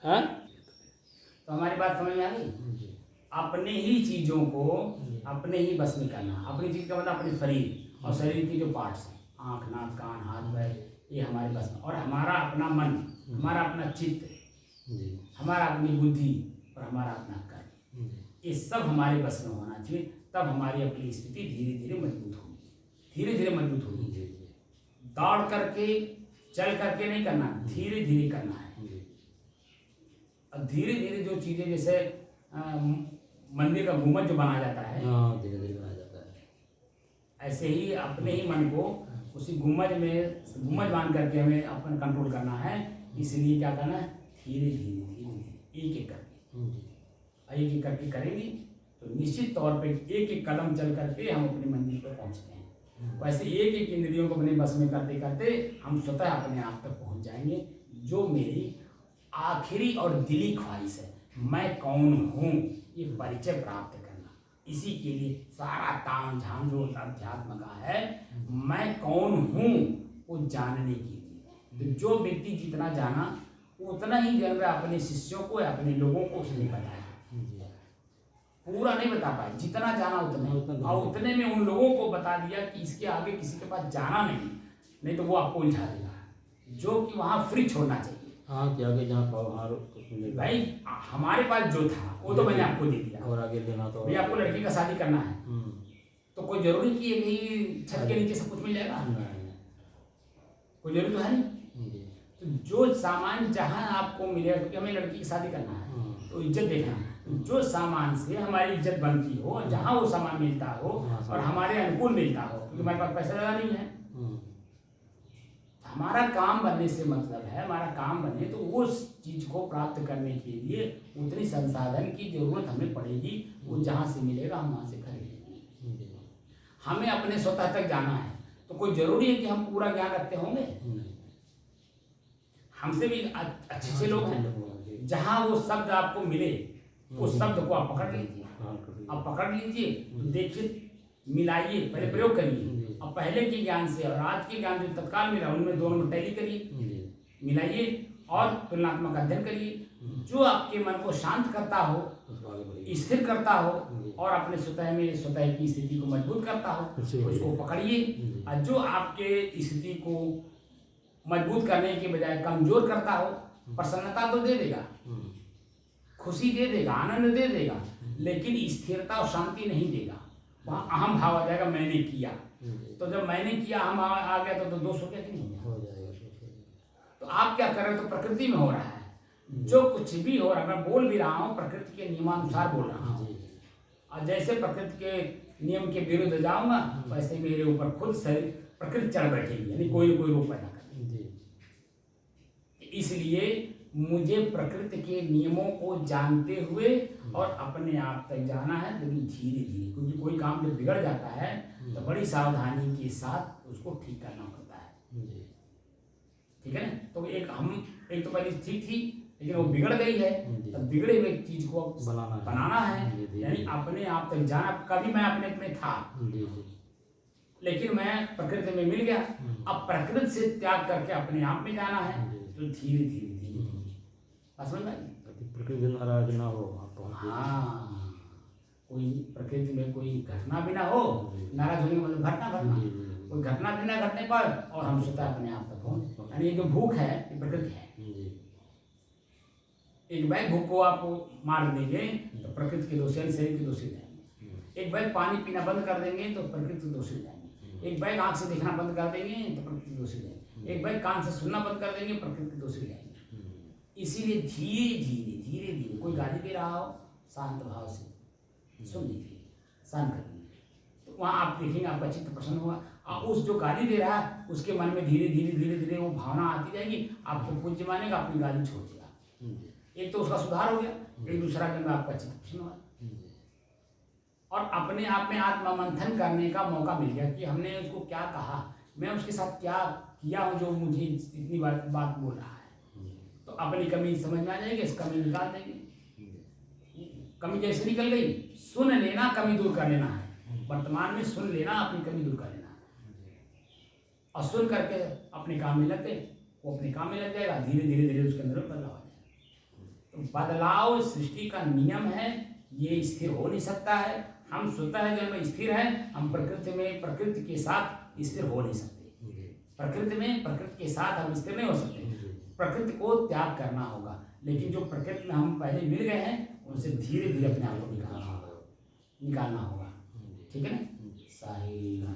हाँ तो हमारी बात समझ में आ गई। अपने ही चीज़ों को अपने ही बस में करना। अपनी चीज़ का मतलब अपने शरीर और शरीर की जो पार्ट्स हैं, आँख, नाक, कान, हाथ, पैर, ये हमारे बस में। और हमारा अपना मन, हमारा अपना चित्त, हमारा अपनी बुद्धि और हमारा अपना कर्म, ये सब हमारे बस में होना चाहिए। तब हमारी अपनी स्थिति धीरे धीरे मजबूत होगी, धीरे धीरे मजबूत होगी। दौड़ करके चल करके नहीं करना, धीरे धीरे करना है। अब धीरे धीरे जो चीज़ें, जैसे मंदिर का गुम्बद जो बना जाता है, धीरे धीरे बनाया जाता है, ऐसे ही अपने ही मन को उसी गुम्बद बांध करके हमें अपन कंट्रोल करना है। इसलिए क्या करना है, धीरे धीरे धीरे धीरे एक एक करके, एक एक करके करेंगे तो निश्चित तौर पे एक एक कदम चल करके हम अपने मंजिल पर पहुंचते हैं। वैसे एक एक इंद्रियों को अपने बस में करते करते हम स्वतः अपने आप तक पहुंच जाएंगे। जो मेरी आखिरी और दिली ख्वाहिश है, मैं कौन हूँ, ये परिचय प्राप्त करना, इसी के लिए सारा ताम झाम जो अध्यात्म का है, मैं कौन हूँ वो जानने के लिए। तो जो व्यक्ति जितना जाना उतना ही जब अपने शिष्यों को या अपने लोगों को उसने बताया, पूरा नहीं बता पाए, जितना जाना उतने, और उतने में उन लोगों को बता दिया कि इसके आगे किसी के पास जाना नहीं तो वो आपको उलझा देगा, जो कि वहाँ फ्री छोड़ना चाहिए। हाँ कि आगे जहाँ पाओ वहाँ भाई हमारे पास जो था वो तो मैंने आपको दे दिया, और आगे देना तो भैया आपको लड़की का शादी करना है तो कोई जरूरी कि यही छत के नीचे सब कुछ मिल जाएगा, कोई जरूरी तो है नहीं। तो जो सामान जहाँ आपको मिलेगा, क्योंकि हमें लड़की की शादी करना है तो इज्जत देखना है, जो सामान से हमारी इज्जत बनती हो, जहाँ वो सामान मिलता हो और हमारे अनुकूल मिलता हो, क्योंकि हमारे पास पैसा ज़्यादा नहीं है, हमारा काम बनने से मतलब है, हमारा काम बने तो उस चीज को प्राप्त करने के लिए उतनी संसाधन की जरूरत हमें पड़ेगी। वो जहाँ से मिलेगा हम वहाँ से खरीदेंगे। हमें अपने स्वतः तक जाना है तो कोई जरूरी है कि हम पूरा ज्ञान रखते होंगे। हमसे भी अच्छे अच्छे लोग हैं, जहाँ वो शब्द आपको मिले उस शब्द को आप पकड़ लीजिए, आप पकड़ लीजिए, देखिए, मिलाइए, पहले प्रयोग करिए। अब पहले के ज्ञान से और आज के ज्ञान जो तत्काल मिला उनमें दोनों में टैली करिए, मिलाइए और तुलनात्मक अध्ययन करिए। जो आपके मन को शांत करता हो, स्थिर करता हो और अपने स्वतः की स्थिति को मजबूत करता हो, उसको पकड़िए। और जो आपके स्थिति को मजबूत करने के बजाय कमजोर करता हो, प्रसन्नता तो दे देगा, खुशी दे देगा, आनंद दे देगा, लेकिन स्थिरता और शांति नहीं देगा। वहाँ अहम भाव आ जाएगा, मैंने किया। तो जब मैंने किया हम आ गया तो दोष हो गया कि नहीं हो जाएगा। तो आप क्या कर रहे हो, तो प्रकृति में हो रहा है। जो कुछ भी हो रहा है, मैं बोल भी रहा हूँ प्रकृति के नियमानुसार बोल रहा हूँ, और जैसे प्रकृति के नियम के विरुद्ध जाऊंगा वैसे मेरे ऊपर खुद शरीर प्रकृति चढ़ बैठेगी, यानी कोई न कोई रूप पैदा करेगी। इसलिए मुझे प्रकृति के नियमों को जानते हुए और अपने आप तक जाना है, लेकिन धीरे धीरे, क्योंकि कोई काम जब बिगड़ जाता है तो बड़ी सावधानी के साथ उसको ठीक करना पड़ता है। ठीक है ना। तो एक तो पहले ठीक थी लेकिन वो बिगड़ गई है, तब बिगड़े हुए चीज को बनाना है, यानी अपने आप तक जाना। कभी मैं अपने में था लेकिन मैं प्रकृति में मिल गया, अब प्रकृति से त्याग करके अपने आप में जाना है। तो धीरे धीरे समझ में, प्रकृति नाराज ना हो। हाँ, कोई प्रकृति में कोई घटना भी ना हो, नाराज होने का मतलब घटना, कोई घटना भी ना घटने पर और हम स्वतः अपने आप तक पहुंच। यानी ये जो भूख है ये प्रकृति है। एक बैग भूख को आप मार देंगे तो प्रकृति के दोष, यानी शरीर के दोष हो जाएंगे। एक बैग पानी पीना बंद कर देंगे तो प्रकृति के दोष हो जाएंगे। एक बैग आँख से देखना बंद कर देंगे तो प्रकृति के दोष हो जाएंगे। एक बैग कान से सुनना बंद कर देंगे, प्रकृति के दोष हो जाएंगे। इसीलिए धीरे धीरे धीरे धीरे, कोई गाली दे रहा हो शांत भाव से सुन लीजिए, शांत कर लीजिए, तो वहाँ आप देखेंगे आपका चित्त प्रसन्न होगा। और उस जो गाली दे रहा है उसके मन में धीरे धीरे धीरे धीरे वो भावना आती जाएगी, आपको पूज्य मानेगा, अपनी गाली छोड़ देगा। एक तो उसका सुधार हो गया, एक दूसरा दिन में आपका चित्त प्रसन्न हुआ और अपने आप में आत्मा मंथन करने का मौका मिल गया कि हमने उसको क्या कहा, मैं उसके साथ क्या किया हूँ जो मुझे इतनी बात बोल रहा है। तो अपनी कमी समझ में आ जाएगी, इस कमी निकाल देंगे। कमी जैसे निकल गई, सुन लेना, कमी दूर कर लेना है। वर्तमान में सुन लेना, अपनी कमी दूर कर लेना और सुन करके अपने काम में लग गए, वो अपने काम में लग जाएगा। धीरे धीरे धीरे उसके अंदर बदलाव आ जाएगा। बदलाव सृष्टि का नियम है, ये स्थिर हो नहीं सकता है। हम स्वतः जब स्थिर हैं, हम प्रकृति में प्रकृति के साथ स्थिर हो नहीं सकते। प्रकृति में प्रकृति के साथ हम स्थिर नहीं हो सकते। प्रकृति को त्याग करना होगा, लेकिन जो प्रकृति में हम पहले मिल गए हैं उनसे धीरे धीरे अपने आप को निकालना होगा। ठीक है ना? साहिल